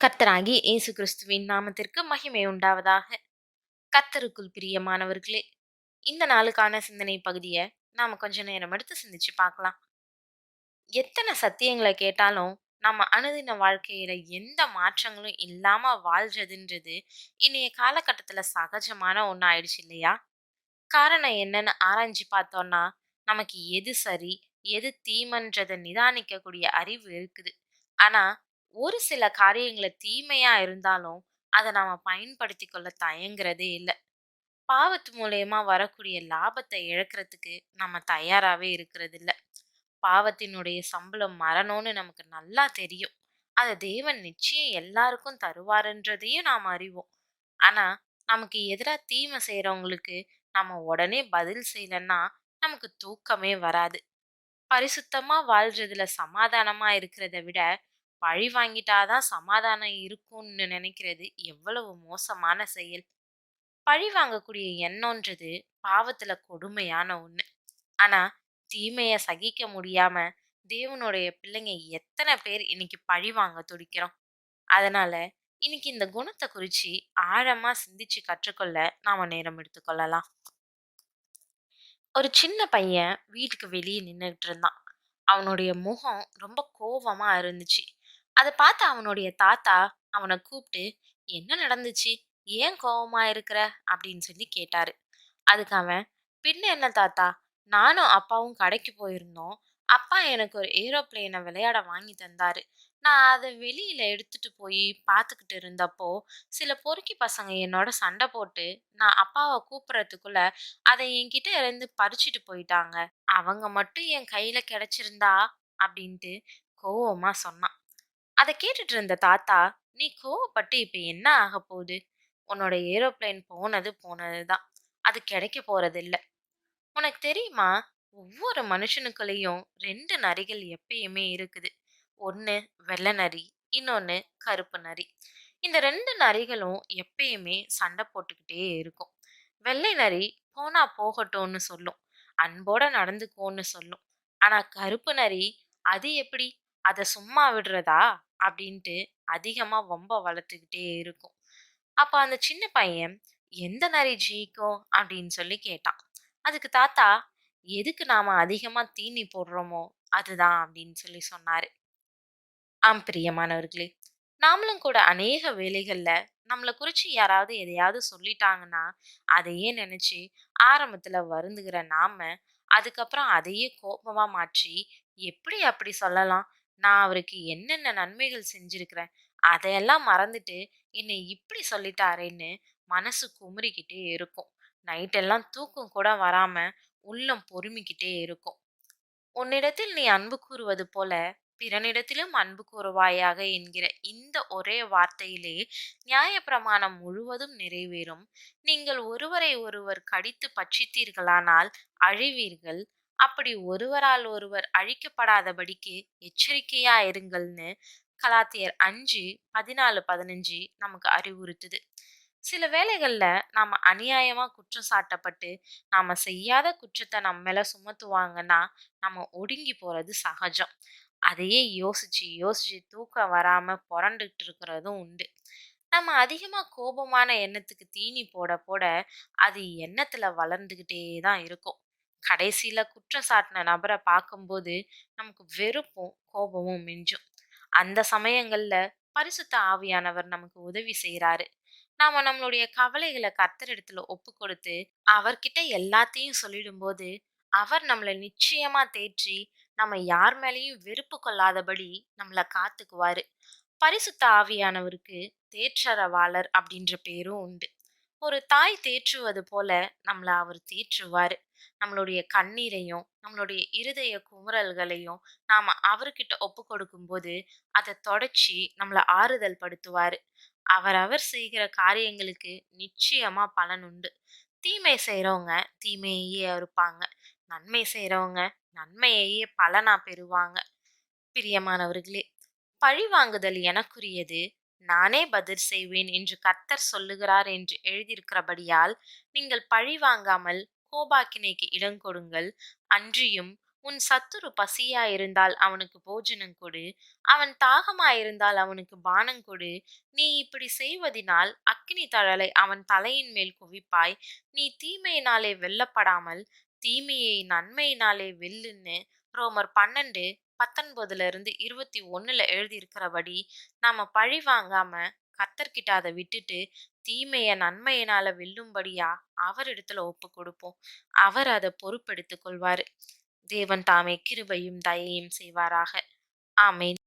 கர்த்தராகிய இயேசு கிறிஸ்துவின் நாமத்திற்கு மகிமை உண்டாவதாக. கர்த்தருக்குள் பிரியமானவர்களே, இந்த நாளுக்கான சிந்தனை பகுதியை நாம கொஞ்ச நேரம் எடுத்து சிந்திச்சு பார்க்கலாம். எத்தனை சத்தியங்களை கேட்டாலும் நம்ம அனுதின வாழ்க்கையில எந்த மாற்றங்களும் இல்லாம வாழ்றதுன்றது இன்றைய காலகட்டத்துல சகஜமான ஒண்ணு ஆயிடுச்சு இல்லையா? காரணம் என்னன்னு ஆராய்ஞ்சு பார்த்தோம்னா, நமக்கு எது சரி, எது தீமைன்றத நிதானிக்கக்கூடிய அறிவு இருக்குது. ஆனா, ஒரு சில காரியங்கள தீமையா இருந்தாலும், அத நாம பயன்படுத்திக் கொள்ள தயங்குறதே இல்ல. பாவத்து மூலியமா வரக்கூடிய லாபத்த இழக்கிறதுக்கு நம்ம தயாராவே இருக்கிறதில்ல. பாவத்தினுடைய சம்பளம் மரணம்னு நமக்கு நல்லா தெரியும். அத தேவன் நிச்சயம் எல்லாருக்கும் தருவாருன்றதையும் நாம் அறிவோம். ஆனா, நமக்கு எதிரா தீமை செய்றவங்களுக்கு நம்ம உடனே பதில் செய்யலன்னா, நமக்கு தூக்கமே வராது. பரிசுத்தமா வாழ்றதுல சமாதானமா இருக்கிறத விட, பழி வாங்கிட்டா தான் சமாதானம் இருக்கும்னு நினைக்கிறது எவ்வளவு மோசமான செயல். பழி வாங்கக்கூடிய எண்ணம்ன்றது பாவத்துல கொடுமையான ஒண்ணு. ஆனா, தீமைய சகிக்க முடியாம தேவனுடைய பிள்ளைங்க எத்தனை பேர் இன்னைக்கு பழி வாங்க துடிக்கிறோம். அதனால இன்னைக்கு இந்த குணத்தை குறிச்சு ஆழமா சிந்திச்சு கற்றுக்கொள்ள நாம நேரம் எடுத்துக்கொள்ளலாம். ஒரு சின்ன பையன் வீட்டுக்கு வெளியே நின்னுட்டு இருந்தான். அவனுடைய முகம் ரொம்ப கோவமா இருந்துச்சு. அத பார்த்து அவனுடைய தாத்தா அவன கூப்பிட்டு, "என்ன நடந்துச்சு? ஏன் கோவமா இருக்கிற?" அப்படின்னு சொல்லி கேட்டாரு. அதுக்கு அவன், "பின்ன என்ன தாத்தா, நானும் அப்பாவும் கடைக்கு போயிருந்தோம். அப்பா எனக்கு ஒரு ஏரோப்ளேன விளையாட வாங்கி தந்தாரு. நான் அத வெளியில எடுத்துட்டு போய் பார்த்துக்கிட்டு இருந்தப்போ, சில பொறுக்கி பசங்க என்னோட சண்டை போட்டு, நான் அப்பாவ கூப்பிடுறதுக்குள்ள அத என்கிட்ட இருந்து பறிச்சுட்டு போயிட்டாங்க. அவங்க மட்டும் என் கையில கிடைச்சிருந்தா" அப்படின்ட்டு கோவமா சொன்னான். அத கேட்டுட்டு இருந்த தாத்தா, "நீ கோவப்பட்டு இப்ப என்ன ஆகப் போகுது? உன்னோட ஏரோப்ளேன் போனது போனதுதான். அது கிடைக்க போறதில்ல. உனக்கு தெரியுமா? ஒவ்வொரு மனுஷனுக்குள்ளேயும் 2 நரிகள் எப்பயுமே இருக்குது. ஒண்ணு வெள்ளை நரி, இன்னொன்னு கருப்பு நரி. இந்த 2 நரிகளும் எப்பயுமே சண்டை போட்டுக்கிட்டே இருக்கும். வெள்ளை நரி போனா போகட்டும்னு சொல்லும். அன்போட நடந்துக்கோன்னு சொல்லும். ஆனா கருப்பு நரி, அது எப்படி? அத சும்மா விடுறதா? அப்படின்ட்டு அதிகமா வம்ப வளர்த்துக்கிட்டே இருக்கும். அப்ப அந்த சின்ன பையன், எந்த நரி ஜெயிக்கும் அப்படின்னு சொல்லி கேட்டான். அதுக்கு தாத்தா, எதுக்கு நாம அதிகமா தீனி போடுறோமோ அதுதான் அப்படின்னு சொல்லி சொன்னாரு. ஆம் பிரியமானவர்களே, நாமளும் கூட அநேக வேளைகள்ல நம்மள குறிச்சு யாராவது எதையாவது சொல்லிட்டாங்கன்னா, அதையே நினைச்சு ஆரம்பத்துல வருந்துகிற நாம, அதுக்கப்புறம் அதையே கோபமா மாற்றி, எப்படி அப்படி சொல்லலாம்? நான் அவருக்கு என்னென்ன நன்மைகள் செஞ்சிருக்கிறேன். அதையெல்லாம் மறந்துட்டு என்னை இப்படி சொல்லிட்டாரேன்னு மனசு குமுறிக்கிட்டே இருக்கும். நைட் எல்லாம் தூக்கம் கூட வராம உள்ளம் பொறுமிக்கிட்டே இருக்கும். உன்னிடத்தில் நீ அன்பு கூறுவது போல பிறனிடத்திலும் அன்பு கூறுவாயாக என்கிற இந்த ஒரே வார்த்தையிலே நியாயப்பிரமாணம் முழுவதும் நிறைவேறும். நீங்கள் ஒருவரை ஒருவர் கடித்து பட்சித்தீர்களானால் அழிவீர்கள். அப்படி ஒருவரால் ஒருவர் அழிக்கப்படாதபடிக்கு எச்சரிக்கையா இருங்கள்னு கலாத்தியர் 5:14-15 நமக்கு அறிவுறுத்துது. சில வேளைகள்ல நாம அநியாயமா குற்றம் சாட்டப்பட்டு நாம செய்யாத குற்றத்தை நம்ம மேல சுமத்துவாங்கன்னா நம்ம ஒடுங்கி போறது சகஜம். அதையே யோசிச்சு யோசிச்சு தூக்கம் வராம புரண்டுட்டு இருக்கிறதும் உண்டு. நம்ம அதிகமா கோபமான எண்ணத்துக்கு தீனி போட போட அது எண்ணத்துல வளர்ந்துகிட்டே தான் இருக்கும். கடைசியில குற்றம் சாட்டின நபரை பார்க்கும்போது நமக்கு வெறுப்பும் கோபமும் மிஞ்சும். அந்த சமயங்கள்ல பரிசுத்த ஆவியானவர் நமக்கு உதவி செய்யறாரு. நாம நம்மளுடைய கவலைகளை கர்த்தரிடத்துல ஒப்பு கொடுத்து அவர்கிட்ட எல்லாத்தையும் சொல்லிடும்போது அவர் நம்மளை நிச்சயமா தேற்றி நம்ம யார் மேலயும் வெறுப்பு கொள்ளாதபடி நம்மளை காத்துக்குவாரு. பரிசுத்த ஆவியானவருக்கு தேற்றரவாளர் அப்படின்ற பேரும் உண்டு. ஒரு தாய் தேற்றுவது போல நம்மள அவர் தேற்றுவாரு. நம்மளுடைய கண்ணீரையும் நம்மளுடைய இருதய குமுறல்களையும் நாம அவர்கிட்ட ஒப்பு கொடுக்கும்போது அதை தொடச்சி நம்மள ஆறுதல் படுத்துவாரு. அவரவர் செய்கிற காரியங்களுக்கு நிச்சயமா பலன் உண்டு. தீமை செய்றவங்க தீமையையே அறுப்பாங்க. நன்மை செய்றவங்க நன்மையையே பலனா பெறுவாங்க. பிரியமானவர்களே, பழிவாங்குதல் எனக்குரியது, நானே பதில் செய்வேன் என்று கர்த்தர் சொல்லுகிறார் என்று எழுதியிருக்கிறபடியால் நீங்கள் பழிவாங்காமல் கோபாக்கினைக்கு இடங்கொடுங்கள். அன்றியும் உன் சத்துரு பசியாயிருந்தால் அவனுக்கு போஜனம் கொடு, அவன் தாகமாயிருந்தால் அவனுக்கு பானம் கொடு. நீ இப்படி செய்வதினால் அக்கினி தழலை அவன் தலையின் மேல் குவிப்பாய். நீ தீமையினாலே வெல்லப்படாமல் தீமையை நன்மையினாலே வெல்லுன்னு ரோமர் 12:19-21 எழுதியிருக்கிறபடி நாம பழி வாங்காம கர்த்தர்கிட்ட அதை விட்டுட்டு தீமைய நன்மையினால வெல்லும்படியா அவரிடத்துல ஒப்பு கொடுப்போம். அவர் அதை பொறுப்பெடுத்துக் கொள்வாரு. தேவன் தாமே கிருபையும் தயையும் செய்வாராக. ஆமென்.